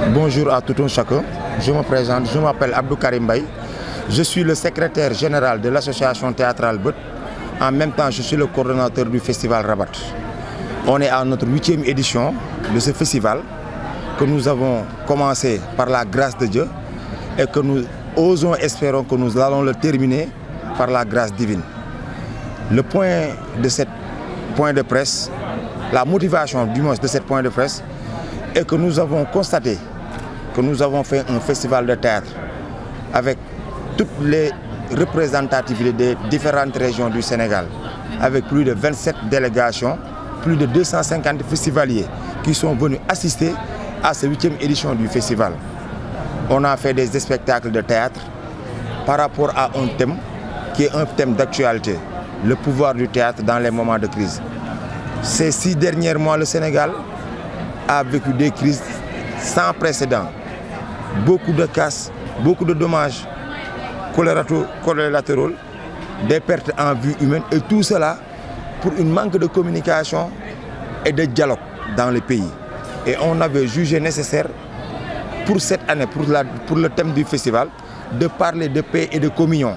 Bonjour à tout un chacun. Je me présente, je m'appelle Abdou Karim Mbaye. Je suis le secrétaire général de l'association théâtrale Beut. En même temps, je suis le coordonnateur du festival Rabat. On est à notre 8e édition de ce festival que nous avons commencé par la grâce de Dieu et que nous osons espérons que nous allons le terminer par la grâce divine. Le point de cette point de presse, la motivation du moins de cette point de presse est que nous avons constaté que nous avons fait un festival de théâtre avec toutes les représentativités des différentes régions du Sénégal, avec plus de 27 délégations, plus de 250 festivaliers qui sont venus assister à cette 8e édition du festival. On a fait des spectacles de théâtre par rapport à un thème qui est un thème d'actualité, le pouvoir du théâtre dans les moments de crise. Ces 6 derniers mois, le Sénégal a vécu des crises sans précédent. Beaucoup de casses, beaucoup de dommages collatéraux, des pertes en vie humaine et tout cela pour un manque de communication et de dialogue dans le pays. Et on avait jugé nécessaire pour cette année, pour le thème du festival, de parler de paix et de communion.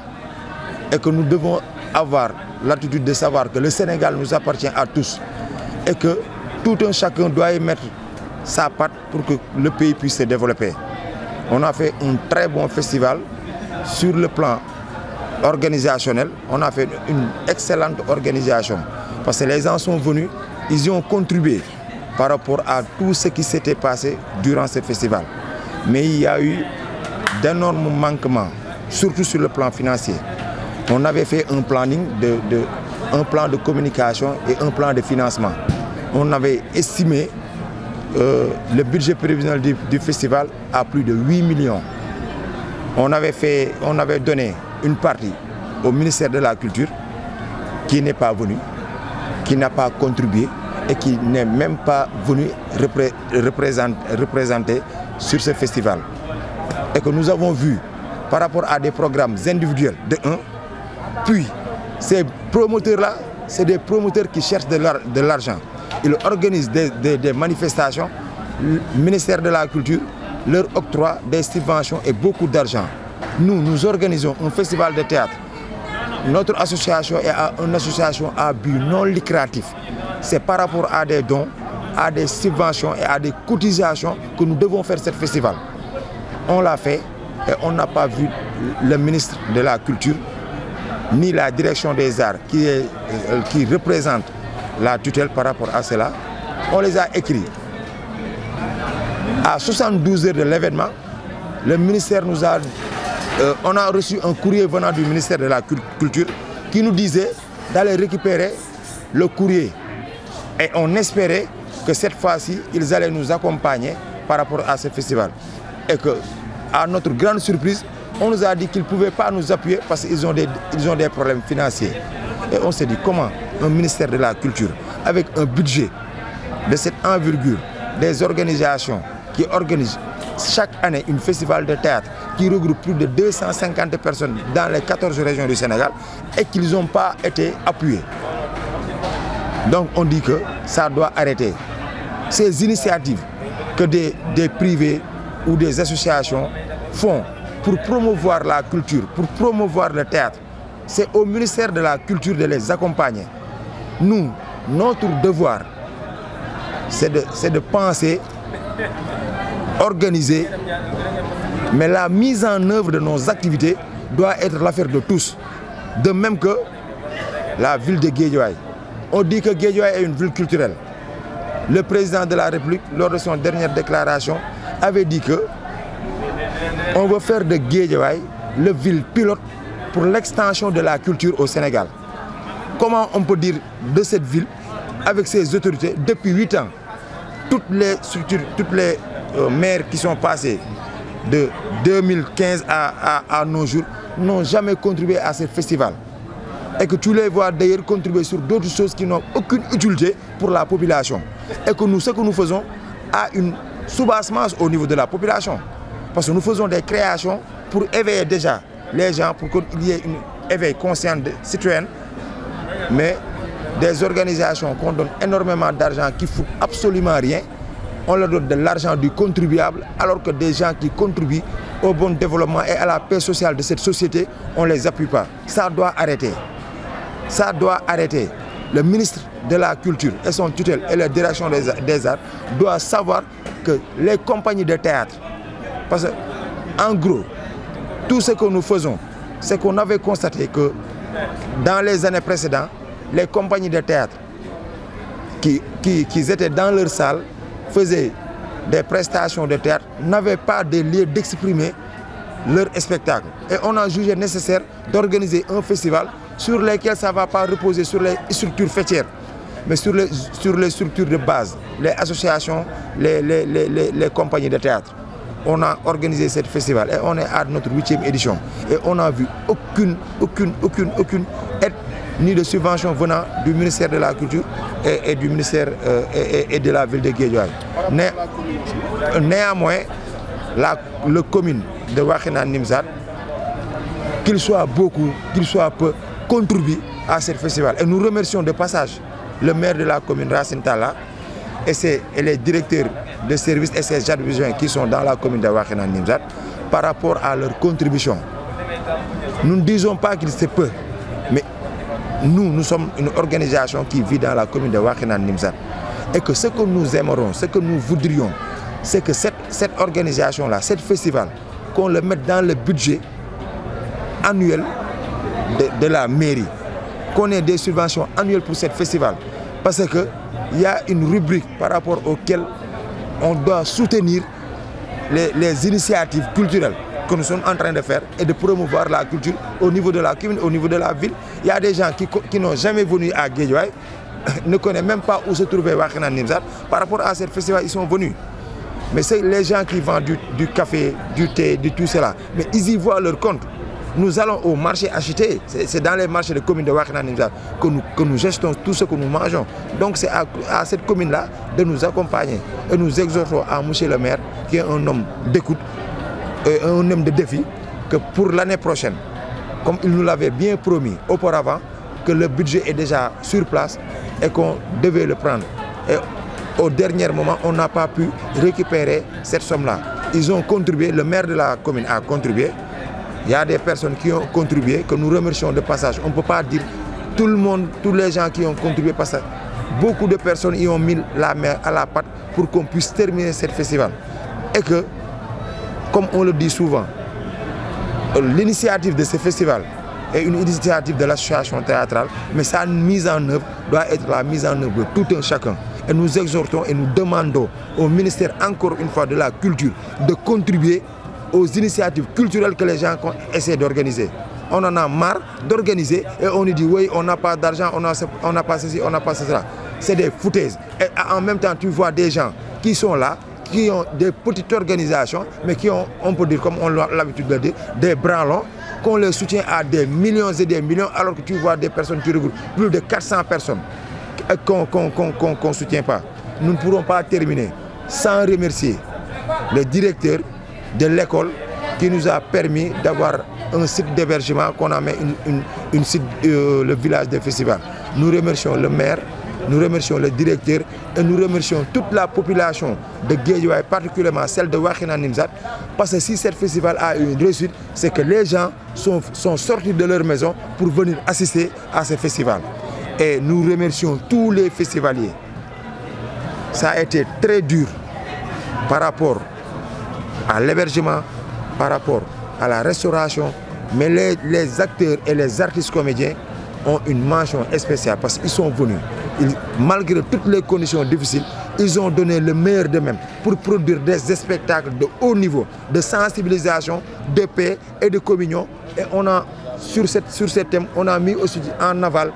Et que nous devons avoir l'attitude de savoir que le Sénégal nous appartient à tous et que tout un chacun doit y mettre sa patte pour que le pays puisse se développer. On a fait un très bon festival sur le plan organisationnel. On a fait une excellente organisation parce que les gens sont venus, ils y ont contribué par rapport à tout ce qui s'était passé durant ce festival. Mais il y a eu d'énormes manquements, surtout sur le plan financier. On avait fait un planning, un plan de communication et un plan de financement. On avait estimé le budget prévisionnel du festival à plus de 8 millions. On avait donné une partie au ministère de la Culture qui n'est pas venu, qui n'a pas contribué et qui n'est même pas venu représenter sur ce festival. Et que nous avons vu par rapport à des programmes individuels de 1, puis ces promoteurs-là, c'est des promoteurs qui cherchent de l'argent. Ils organisent des manifestations, le ministère de la Culture leur octroie des subventions et beaucoup d'argent. Nous organisons un festival de théâtre. Notre association est une association à but non lucratif. C'est par rapport à des dons, à des subventions et à des cotisations que nous devons faire ce festival. On l'a fait et on n'a pas vu le ministre de la Culture ni la direction des arts qui représente la tutelle par rapport à cela. On les a écrits. À 72 heures de l'événement, le ministère nous a... on a reçu un courrier venant du ministère de la Culture qui nous disait d'aller récupérer le courrier. Et on espérait que cette fois-ci, ils allaient nous accompagner par rapport à ce festival. Et que, à notre grande surprise, on nous a dit qu'ils ne pouvaient pas nous appuyer parce qu'ils ont des problèmes financiers. Et on s'est dit comment un ministère de la Culture, avec un budget de cette envergure, des organisations qui organisent chaque année un festival de théâtre qui regroupe plus de 250 personnes dans les 14 régions du Sénégal et qu'ils n'ont pas été appuyés. Donc on dit que ça doit arrêter. Ces initiatives que des privés ou des associations font pour promouvoir la culture, pour promouvoir le théâtre, c'est au ministère de la Culture de les accompagner. Nous, notre devoir, c'est de penser, organiser, mais la mise en œuvre de nos activités doit être l'affaire de tous. De même que la ville de Guédiawaye. On dit que Guédiawaye est une ville culturelle. Le président de la République, lors de son dernière déclaration, avait dit que on veut faire de Guédiawaye le ville pilote pour l'extension de la culture au Sénégal. Comment on peut dire de cette ville, avec ses autorités, depuis 8 ans, toutes les structures, toutes les maires qui sont passés de 2015 à nos jours n'ont jamais contribué à ce festival. Et que tu les vois d'ailleurs contribuer sur d'autres choses qui n'ont aucune utilité pour la population. Et que nous, ce que nous faisons a une soubassement au niveau de la population. Parce que nous faisons des créations pour éveiller déjà les gens, pour qu'il y ait un éveil conscient citoyen, mais des organisations qu'on donne énormément d'argent qui ne foutent absolument rien, on leur donne de l'argent du contribuable, alors que des gens qui contribuent au bon développement et à la paix sociale de cette société, on ne les appuie pas. Ça doit arrêter. Ça doit arrêter. Le ministre de la Culture et son tutelle et la direction des arts doivent savoir que les compagnies de théâtre, parce qu'en gros, tout ce que nous faisons, c'est qu'on avait constaté que dans les années précédentes, les compagnies de théâtre qui étaient dans leur salle, faisaient des prestations de théâtre, n'avaient pas de lieu d'exprimer leur spectacle. Et on a jugé nécessaire d'organiser un festival sur lequel ça ne va pas reposer sur les structures fêtières, mais sur les structures de base, les associations, les compagnies de théâtre. On a organisé ce festival et on est à notre 8e édition. Et on n'a vu aucune aide ni de subvention venant du ministère de la Culture et du ministère et de la ville de Guédiawaye. Néanmoins, la commune de Wakhinane Nimzatt, qu'il soit beaucoup, qu'il soit peu, contribue à ce festival. Et nous remercions de passage le maire de la commune, Racine Talla, et les directeurs de services et ses adjoints qui sont dans la commune de Wakhinane Nimzatt par rapport à leur contribution. Nous ne disons pas qu'il se peut, mais nous sommes une organisation qui vit dans la commune de Wakhinane Nimzatt. Et que ce que nous aimerons, ce que nous voudrions, c'est que cette organisation-là, ce festival, qu'on le mette dans le budget annuel de la mairie, qu'on ait des subventions annuelles pour ce festival. Parce qu'il y a une rubrique par rapport auquel on doit soutenir les initiatives culturelles que nous sommes en train de faire et de promouvoir la culture au niveau de la commune, au niveau de la ville. Il y a des gens qui n'ont jamais venu à Guédiawaye, ne connaissent même pas où se trouvait Wakhinane Nimzatt. Par rapport à ce festival, ils sont venus. Mais c'est les gens qui vendent du café, du thé, de tout cela. Mais ils y voient leur compte. Nous allons au marché acheter. C'est dans les marchés de commune de Wakhinane Nimzatt que nous gestons tout ce que nous mangeons. Donc c'est à cette commune-là de nous accompagner. Et nous exhortons à M. le maire, qui est un homme d'écoute, un homme de défi, que pour l'année prochaine, comme il nous l'avait bien promis auparavant, que le budget est déjà sur place et qu'on devait le prendre. Et au dernier moment, on n'a pas pu récupérer cette somme-là. Ils ont contribué, le maire de la commune a contribué. Il y a des personnes qui ont contribué, que nous remercions de passage. On ne peut pas dire tout le monde, tous les gens qui ont contribué, parce que beaucoup de personnes y ont mis la main à la pâte pour qu'on puisse terminer ce festival. Et que, comme on le dit souvent, l'initiative de ce festival est une initiative de l'association théâtrale, mais sa mise en œuvre doit être la mise en œuvre de tout un chacun. Et nous exhortons et nous demandons au ministère, encore une fois, de la culture, de contribuer aux initiatives culturelles que les gens essaient d'organiser. On en a marre d'organiser et on nous dit oui, on n'a pas d'argent, on n'a pas ceci, on n'a pas cela. C'est des foutaises. Et en même temps, tu vois des gens qui sont là, qui ont des petites organisations, mais qui ont, on peut dire, comme on a l'habitude de dire, des branlons, qu'on les soutient à des millions et des millions, alors que tu vois des personnes qui regroupent plus de 400 personnes qu'on ne soutient pas. Nous ne pourrons pas terminer sans remercier le directeur de l'école qui nous a permis d'avoir un site d'hébergement qu'on a mis le village des festivals. Nous remercions le maire, nous remercions le directeur et nous remercions toute la population de Guédiawaye, particulièrement celle de Wakhinane Nimzatt, parce que si ce festival a eu une réussite, c'est que les gens sont sortis de leur maison pour venir assister à ce festival. Et nous remercions tous les festivaliers. Ça a été très dur par rapport à l'hébergement, par rapport à la restauration, mais les acteurs et les artistes comédiens ont une mention spéciale parce qu'ils sont venus. Malgré toutes les conditions difficiles, ils ont donné le meilleur d'eux-mêmes pour produire des spectacles de haut niveau, de sensibilisation, de paix et de communion. Et on a, sur ce thème, on a mis aussi en aval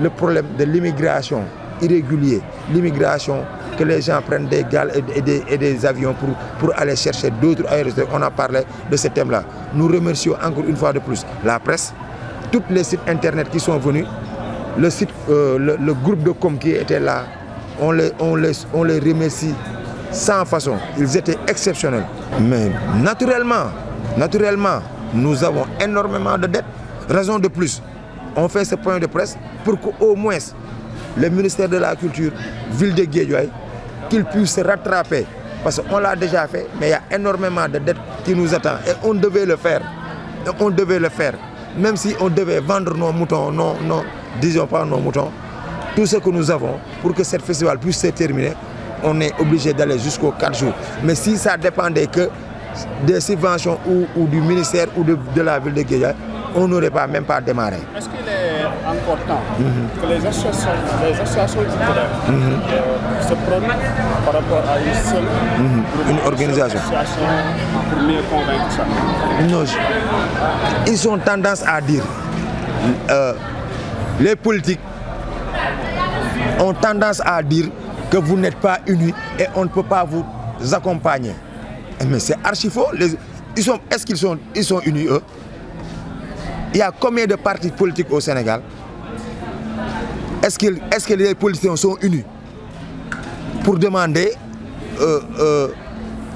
le problème de l'immigration irrégulière, l'immigration, que les gens prennent des gales et des avions pour aller chercher d'autres aéroports. On a parlé de ce thème-là. Nous remercions encore une fois de plus la presse, tous les sites internet qui sont venus, le groupe de com qui était là, on les remercie sans façon. Ils étaient exceptionnels. Mais naturellement, nous avons énormément de dettes. Raison de plus, on fait ce point de presse pour qu'au moins le ministère de la Culture, ville de Guédiawaye, qu'ils puissent se rattraper. Parce qu'on l'a déjà fait, mais il y a énormément de dettes qui nous attendent. Et on devait le faire. Et on devait le faire. Même si on devait vendre nos moutons, disons pas nos moutons, tout ce que nous avons pour que ce festival puisse se terminer, on est obligé d'aller jusqu'aux 4 jours. Mais si ça dépendait que des subventions ou du ministère ou de la ville de Guédiawaye, on n'aurait pas même pas démarré. Est-ce qu'il est encore temps que les associations culturelles se prononcent par rapport à une seule une organisation pour mieux convaincre ça? Non, ils ont tendance à dire, les politiques ont tendance à dire que vous n'êtes pas unis et on ne peut pas vous accompagner. Mais c'est archi faux. Est-ce qu'ils sont unis eux? Il y a combien de partis politiques au Sénégal? Est-ce que les politiciens sont unis pour demander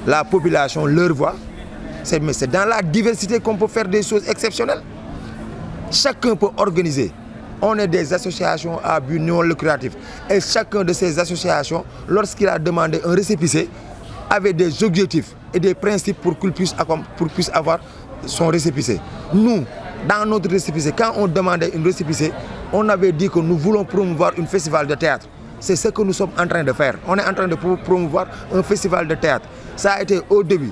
la population leur voix? Mais c'est dans la diversité qu'on peut faire des choses exceptionnelles. Chacun peut organiser. On est des associations à but non lucratif. Et chacun de ces associations, lorsqu'il a demandé un récépissé, avait des objectifs et des principes pour qu'il puisse avoir son récépissé. Nous, dans notre récépissé, quand on demandait une récépissé, on avait dit que nous voulons promouvoir un festival de théâtre. C'est ce que nous sommes en train de faire. On est en train de promouvoir un festival de théâtre. Ça a été au début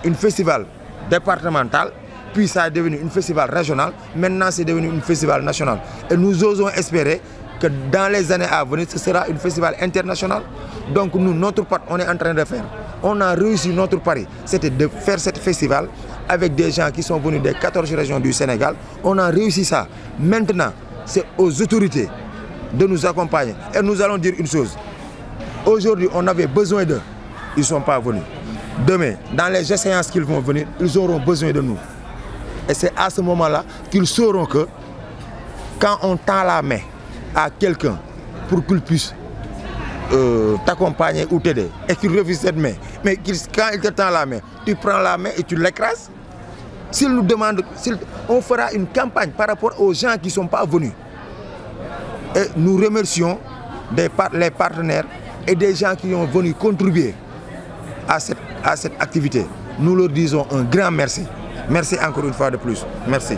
un festival départemental, puis ça est devenu un festival régional, maintenant c'est devenu un festival national. Et nous osons espérer que dans les années à venir, ce sera un festival international. Donc nous, notre part, on est en train de faire. On a réussi notre pari, c'était de faire ce festival avec des gens qui sont venus des 14 régions du Sénégal. On a réussi ça. Maintenant, c'est aux autorités de nous accompagner. Et nous allons dire une chose. Aujourd'hui, on avait besoin d'eux. Ils ne sont pas venus. Demain, dans les échéances qu'ils vont venir, ils auront besoin de nous. Et c'est à ce moment-là qu'ils sauront que quand on tend la main à quelqu'un pour qu'il puisse t'accompagner ou t'aider et qu'il refuse cette main, mais quand il te tend la main, tu prends la main et tu l'écrases. S'il nous demande, on fera une campagne par rapport aux gens qui ne sont pas venus. Et nous remercions les partenaires et des gens qui ont venu contribuer à cette activité. Nous leur disons un grand merci. Merci encore une fois de plus. Merci.